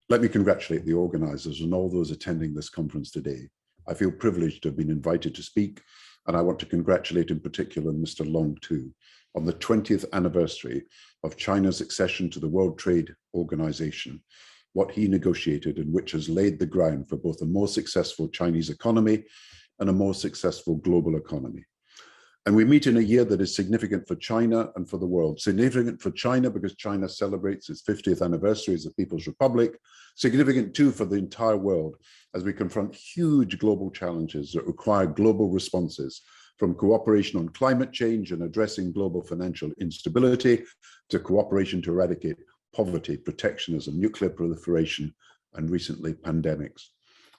Let me congratulate the organisers and all those attending this conference today. I feel privileged to have been invited to speak, and I want to congratulate in particular Mr. Long too, on the 20th anniversary of China's accession to the World Trade Organization, what he negotiated and which has laid the ground for both a more successful Chinese economy and a more successful global economy. And we meet in a year that is significant for China and for the world. Significant for China because China celebrates its 50th anniversary as a People's Republic. Significant too for the entire world as we confront huge global challenges that require global responses, from cooperation on climate change and addressing global financial instability to cooperation to eradicate poverty, protectionism, nuclear proliferation, and recently pandemics.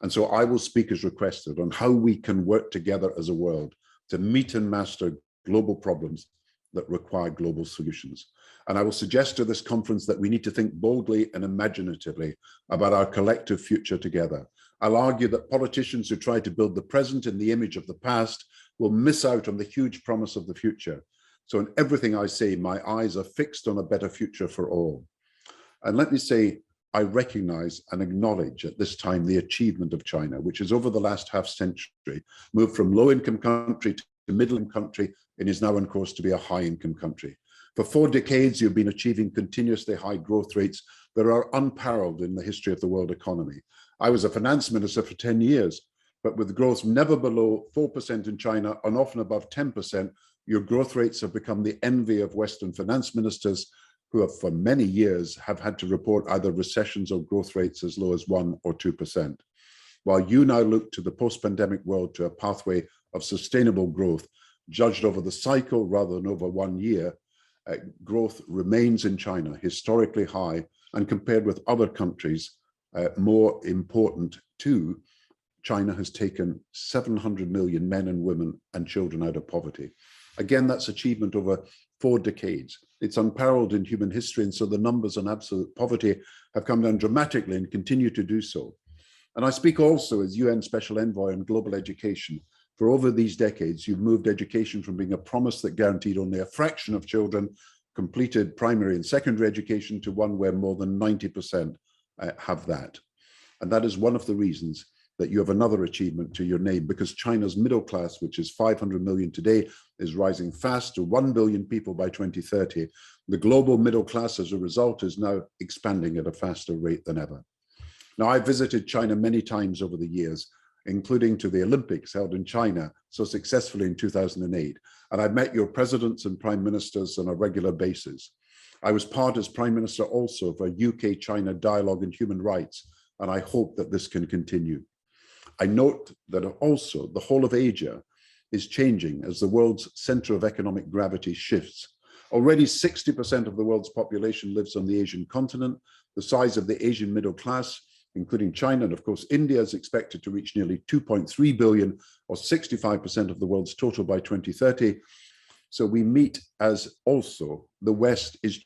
And so I will speak as requested on how we can work together as a world to meet and master global problems that require global solutions. And I will suggest to this conference that we need to think boldly and imaginatively about our collective future together. I'll argue that politicians who try to build the present in the image of the past will miss out on the huge promise of the future. So in everything I say, my eyes are fixed on a better future for all. And let me say, I recognize and acknowledge at this time the achievement of China, which has over the last half century moved from low-income country to middle-income country and is now on course to be a high-income country. For 4 decades, you've been achieving continuously high growth rates that are unparalleled in the history of the world economy. I was a finance minister for 10 years, but with growth never below 4% in China and often above 10%, your growth rates have become the envy of Western finance ministers who have for many years have had to report either recessions or growth rates as low as 1 or 2%. While you now look to the post-pandemic world to a pathway of sustainable growth, judged over the cycle rather than over 1 year, growth remains in China historically high, and compared with other countries, more important too, China has taken 700 million men and women and children out of poverty. Again, that's achievement over 4 decades. It's unparalleled in human history, and so the numbers on absolute poverty have come down dramatically and continue to do so. And I speak also as UN Special Envoy on Global Education. For over these decades, you've moved education from being a promise that guaranteed only a fraction of children completed primary and secondary education to one where more than 90% have that. And that is one of the reasons that you have another achievement to your name, because China's middle class, which is 500 million today, is rising fast to 1 billion people by 2030. The global middle class, as a result, is now expanding at a faster rate than ever. Now, I visited China many times over the years, including to the Olympics held in China so successfully in 2008. And I've met your presidents and prime ministers on a regular basis. I was part as prime minister also of a UK-China dialogue in human rights, and I hope that this can continue. I note that also the whole of Asia is changing as the world's center of economic gravity shifts. Already 60% of the world's population lives on the Asian continent. The size of the Asian middle class, including China and of course India, is expected to reach nearly 2.3 billion, or 65% of the world's total by 2030. So we meet as also the West is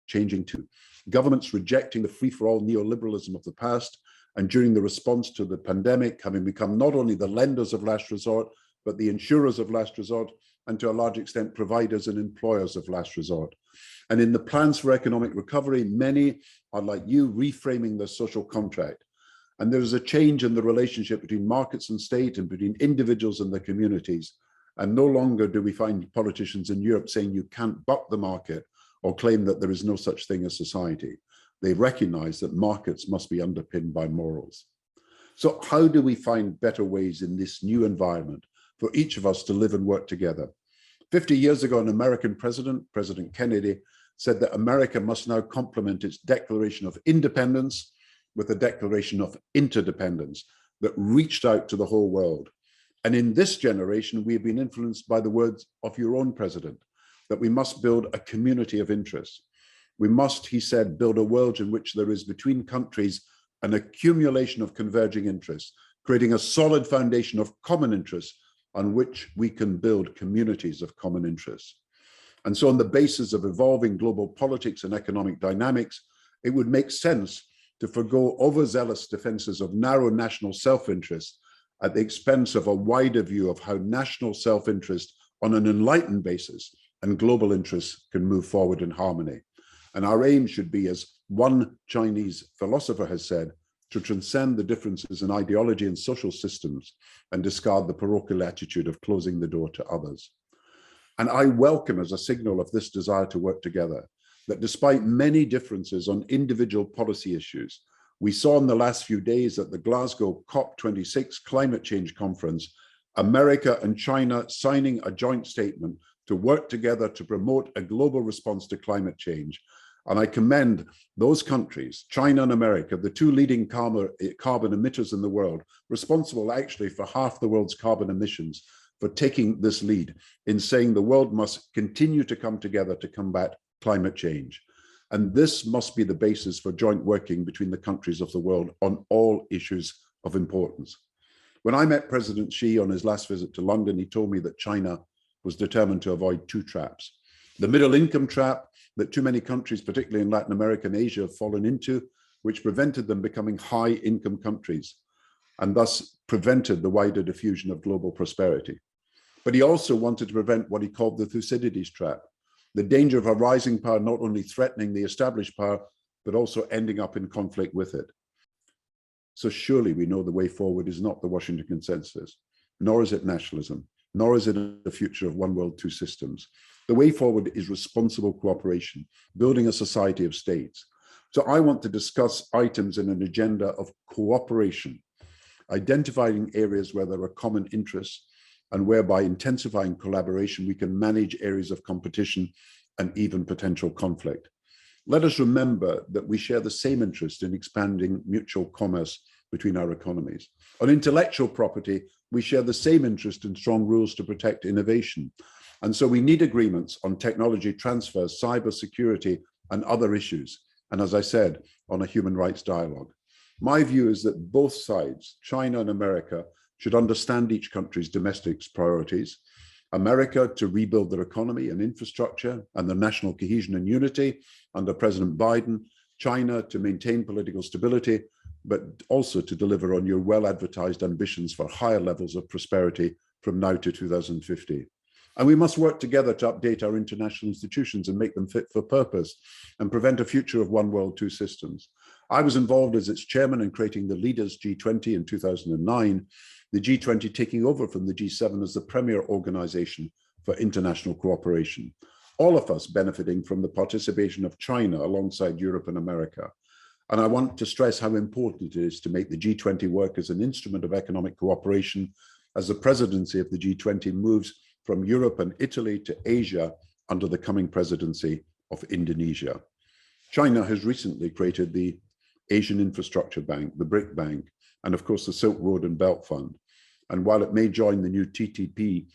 changing too. Governments rejecting the free-for-all neoliberalism of the past, and during the response to the pandemic, having become not only the lenders of last resort, but the insurers of last resort, and to a large extent, providers and employers of last resort. And in the plans for economic recovery, many are like you, reframing the social contract. And there's a change in the relationship between markets and state and between individuals and their communities. And no longer do we find politicians in Europe saying you can't buck the market or claim that there is no such thing as society. They recognize that markets must be underpinned by morals. So how do we find better ways in this new environment for each of us to live and work together? 50 years ago, an American president, President Kennedy, said that America must now complement its declaration of independence with a declaration of interdependence that reached out to the whole world. And in this generation, we have been influenced by the words of your own president, that we must build a community of interest. We must, he said, build a world in which there is between countries an accumulation of converging interests, creating a solid foundation of common interests on which we can build communities of common interests. And so on the basis of evolving global politics and economic dynamics, it would make sense to forgo overzealous defenses of narrow national self-interest at the expense of a wider view of how national self-interest on an enlightened basis and global interests can move forward in harmony. And our aim should be as One Chinese philosopher has said, to transcend the differences in ideology and social systems and discard the parochial attitude of closing the door to others. And I welcome, as a signal of this desire to work together, that despite many differences on individual policy issues, we saw in the last few days at the Glasgow COP26 climate change conference, America and China signing a joint statement to work together to promote a global response to climate change. And I commend those countries, China and America, the two leading carbon emitters in the world, responsible actually for half the world's carbon emissions, for taking this lead in saying the world must continue to come together to combat climate change. And this must be the basis for joint working between the countries of the world on all issues of importance. When I met President Xi on his last visit to London, he told me that China was determined to avoid two traps. The middle income trap that too many countries, particularly in Latin America and Asia, have fallen into, which prevented them becoming high income countries and thus prevented the wider diffusion of global prosperity. But he also wanted to prevent what he called the Thucydides trap, the danger of a rising power not only threatening the established power, but also ending up in conflict with it. So surely we know the way forward is not the Washington Consensus, nor is it nationalism, nor is it a future of one world, two systems. The way forward is responsible cooperation, building a society of states. So I want to discuss items in an agenda of cooperation, identifying areas where there are common interests, and whereby intensifying collaboration, we can manage areas of competition and even potential conflict. Let us remember that we share the same interest in expanding mutual commerce between our economies. On intellectual property, we share the same interest in strong rules to protect innovation. And so we need agreements on technology transfers, cyber security, and other issues. And as I said, on a human rights dialogue. My view is that both sides, China and America, should understand each country's domestic priorities. America to rebuild their economy and infrastructure and their national cohesion and unity under President Biden. China to maintain political stability, but also to deliver on your well-advertised ambitions for higher levels of prosperity from now to 2050. And we must work together to update our international institutions and make them fit for purpose and prevent a future of one world, two systems. I was involved as its chairman in creating the Leaders G20 in 2009, the G20 taking over from the G7 as the premier organization for international cooperation. All of us benefiting from the participation of China alongside Europe and America. And I want to stress how important it is to make the G20 work as an instrument of economic cooperation as the presidency of the G20 moves from Europe and Italy to Asia under the coming presidency of Indonesia. China has recently created the Asian Infrastructure Bank, the BRIC Bank, and of course the Silk Road and Belt Fund. And while it may join the new TTP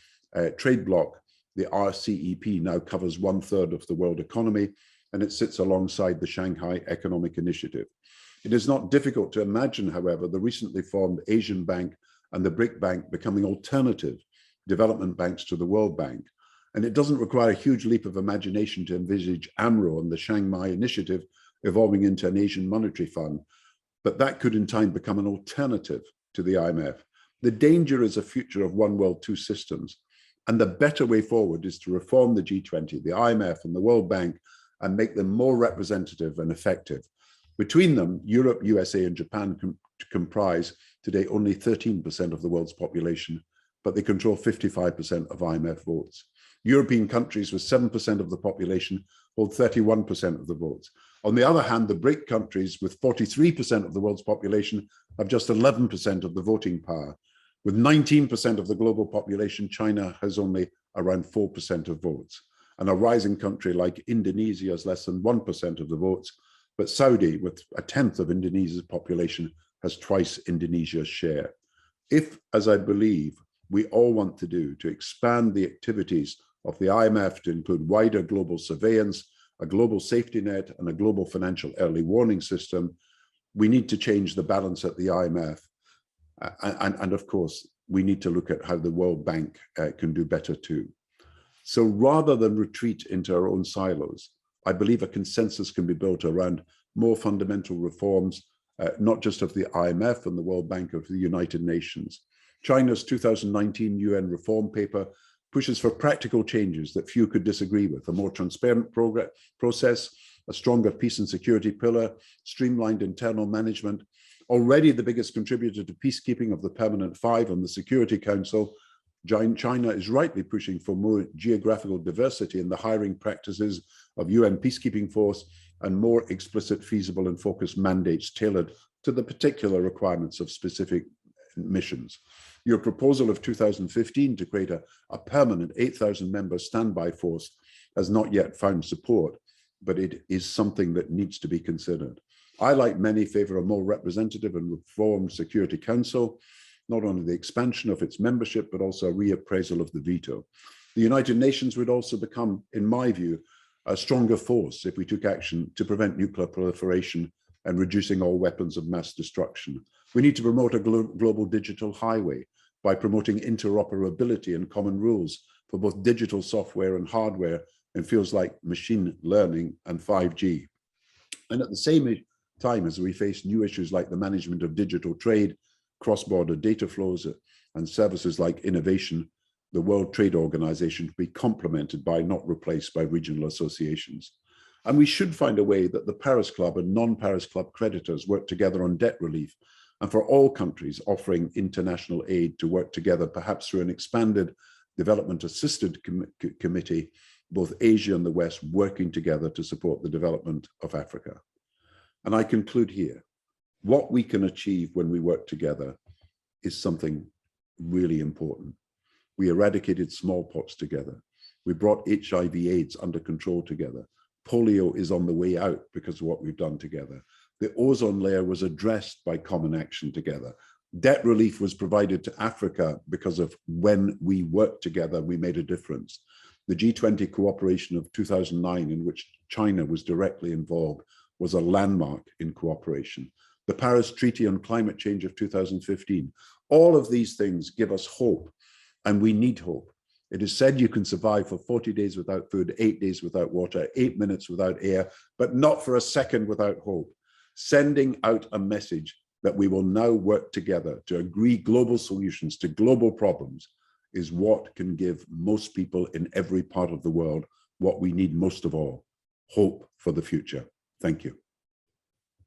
trade bloc, the RCEP now covers 1/3 of the world economy, and it sits alongside the Shanghai Economic Initiative. It is not difficult to imagine, however, the recently formed Asian Bank and the BRIC Bank becoming alternative development banks to the World Bank. And it doesn't require a huge leap of imagination to envisage AMRO and the Shanghai Initiative evolving into an Asian monetary fund, but that could in time become an alternative to the IMF. The danger is a future of one world, two systems. And the better way forward is to reform the G20, the IMF and the World Bank and make them more representative and effective. Between them, Europe, USA and Japan comprise today only 13% of the world's population, but they control 55% of IMF votes. European countries with 7% of the population hold 31% of the votes. On the other hand, the BRIC countries with 43% of the world's population have just 11% of the voting power. With 19% of the global population, China has only around 4% of votes. And a rising country like Indonesia has less than 1% of the votes, but Saudi, with 1/10 of Indonesia's population, has twice Indonesia's share. If, as I believe, we all want to do, to expand the activities of the IMF to include wider global surveillance, a global safety net, and a global financial early warning system, we need to change the balance at the IMF. And of course, we need to look at how the World Bank can do better too. So rather than retreat into our own silos, I believe a consensus can be built around more fundamental reforms, not just of the IMF and the World Bank, of the United Nations. China's 2019 UN reform paper pushes for practical changes that few could disagree with, a more transparent process, a stronger peace and security pillar, streamlined internal management. Already the biggest contributor to peacekeeping of the Permanent Five on the Security Council, China is rightly pushing for more geographical diversity in the hiring practices of UN peacekeeping force and more explicit, feasible and focused mandates tailored to the particular requirements of specific missions. Your proposal of 2015 to create a permanent 8,000 member standby force has not yet found support, but it is something that needs to be considered. I, like many, favor a more representative and reformed Security Council, not only the expansion of its membership, but also a reappraisal of the veto. The United Nations would also become, in my view, a stronger force if we took action to prevent nuclear proliferation and reducing all weapons of mass destruction. We need to promote a global digital highway by promoting interoperability and common rules for both digital software and hardware in fields like machine learning and 5G. And at the same time as we face new issues like the management of digital trade, cross-border data flows and services like innovation, the World Trade Organization to be complemented by, not replaced by, regional associations. And we should find a way that the Paris Club and non-Paris Club creditors work together on debt relief, and for all countries offering international aid to work together, perhaps through an expanded development assisted committee, both Asia and the West working together to support the development of Africa. And I conclude here. What we can achieve when we work together is something really important. We eradicated smallpox together. We brought HIV/AIDS under control together. Polio is on the way out because of what we've done together. The ozone layer was addressed by common action together. Debt relief was provided to Africa because of when we worked together, we made a difference. The G20 cooperation of 2009, in which China was directly involved, was a landmark in cooperation. The Paris Treaty on Climate Change of 2015. All of these things give us hope, and we need hope. It is said you can survive for 40 days without food, 8 days without water, 8 minutes without air, but not for a second without hope. Sending out a message that we will now work together to agree global solutions to global problems is what can give most people in every part of the world what we need most of all, hope for the future. Thank you.